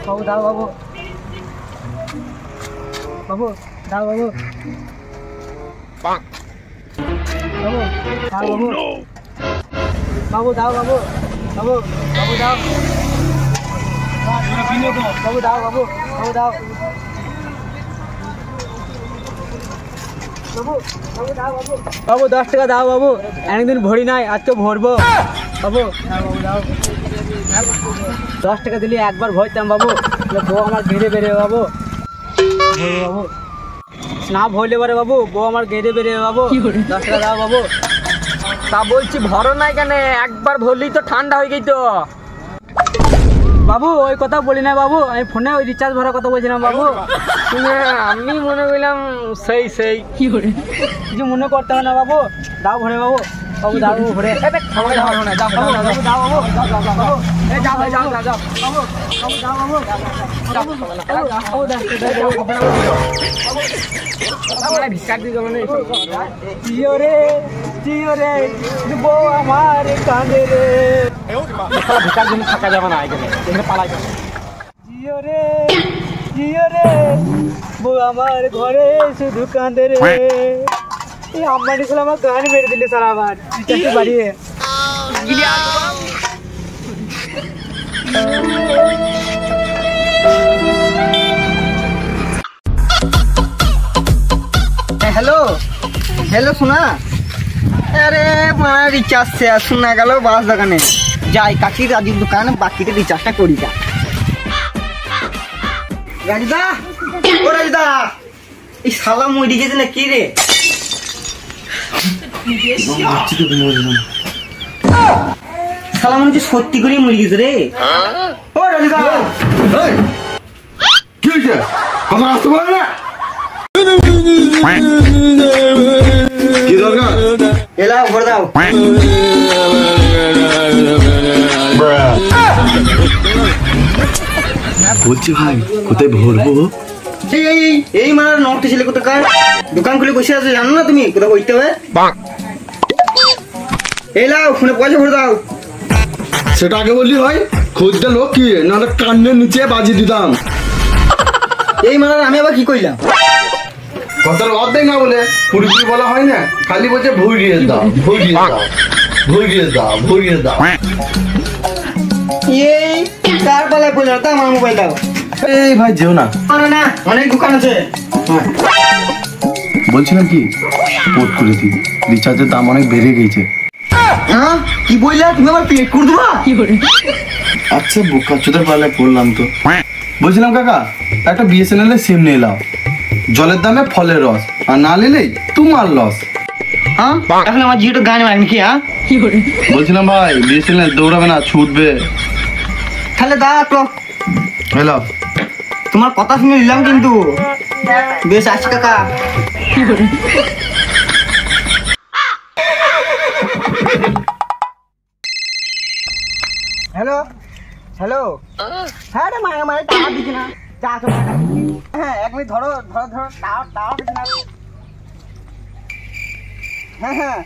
বাবু দাও বাবু, বাবু দাও বাবু, বাবু দাও বাবু, বাবু দাও বাবু, বাবু বাবু দাও, বাবু দাও বাবু, বাবু দাও বাবু, 10 টাকা দাও বাবু, একদিন ভরি নাই আজকে ভরবো বাবু, বাবু দাও, 10 টাকা দিলে একবার ভরতাম বাবু, বউ আমার ঘেরে বেড়ে বাবু, বাবু না ভরলে পারে বাবু, বউ আমার ঘেরে বেড়ে বাবু, 10 টাকা দাও বাবু। তা বলছি ভরো নাই কেন, একবার ভরলেই তো ঠান্ডা হয়ে গেই তো। বাবু ওই কথা বলি না বাবু, আমি ফোনে ওই রিচার্জ ভরার কথা বলছিলাম বাবু। আমি মনে করলাম সেই কিছু মনে করতে হবে না বাবু, দাও ভরে বাবু, বাবু দাও ভরে, ভিক্ষার দিকে মানে জিও রে বউ আমার কাঁদে রে, ভিক্ষার জন্য থাকা যাবে না, এখানে পালাই যাবে। জিও রে বউ আমার ঘরে শুধু কাঁদে রে। এই আম্বানি ছিল আমার গান মেরে দিলে সারা আবার রিচার্জ বাড়িয়ে। হ্যালো হ্যালো শোনা, আরে মার রিচার্জ শেষ, শোনা গেল বাস দোকানে যাই, কাকি রাজুর দোকান, বাকিতে রিচার্জটা করি যা। রাজুদা ও রাজুদা, এই শালা মরি গেছে না কি রে? শালা মনে হচ্ছে সত্যি করে মরি গেছে রে। ও রাজুদা কি হয়েছে? কথা আসতে পারে না? কি দরকার? এলাও ভরে দাও। বলছি ভাই কোথায় ভরবো? এই মার নকটি ছেলে কোথাকার, দোকান খুলে বসে আছে জানো না তুমি কোথাও বইতে হবে? এলাও ফোনে পয়সা ভরে দাও। সেটা আগে বললি হয়, খোঁজটা লোক কি নাহলে কান্নের নিচে বাজি দিতাম। এই মার আমি আবার কি কইলাম? কথার অর্ধেক না বলে পুরোপুরি বলা হয় না, খালি বলছে ভরিয়ে দাও। এই কার পালায় পড়লো তা আমার মোবাইল দাও। এই ভাই যেও না, না অনেক দোকান আছে। বলছিলাম কি পোর্ট করে দিই, রিচার্জের দাম অনেক বেড়ে গেছে। হ্যাঁ কি বললা তুমি? আমার পেট করে দেবা? আচ্ছা বোকা চোদের পালায় পড়লাম তো। বলছিলাম কাকা একটা বিএসএনএল এর সিম নিয়ে নাও, জলের দামে ফলের রস, আর না নিলেই তোমার লস। হ্যাঁ এখন আমার জিওটা গান মারেন কি? হ্যাঁ বলছিলাম ভাই বিএসএনএল দৌড়াবে না, ছুটবে। তাহলে দা তো হ্যালো, তোমার কথা শুনে নিলাম কিন্তু বেশ আছে কাকা। হ্যালো হ্যালো, হ্যাঁ রে মায়ের মায়ের টাওয়ার দিচ্ছি না, যা তো হ্যাঁ 1 মিনিট ধরো টাওয়ার দিচ্ছি না।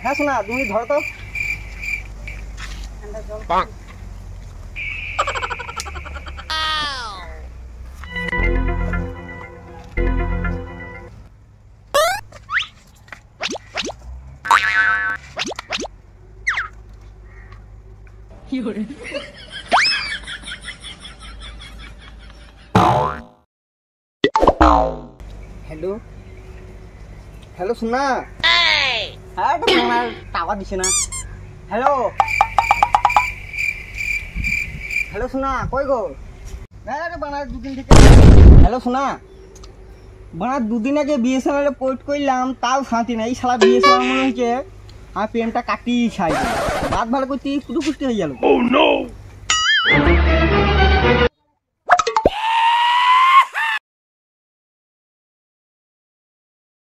হ্যাঁ শোনা 2 মিনিট ধরো তো। হ্যালো হ্যালো শোনা, হ্যাঁ টাওয়ার দিচ্ছে না। হ্যালো শোনা কই গো? বানার 2 দিন থেকে। হ্যালো শোনা, বানার 2 দিন আগে বিএসএনএল এ পোর্ট করলাম, তাও শান্তি নাই। এই শালা বিএসএনএল মনে হচ্ছে আমার পেনটা কাটিয়ে ছাই, বাদ ভালো করতে কুটুকুষ্টি হয়ে গেল।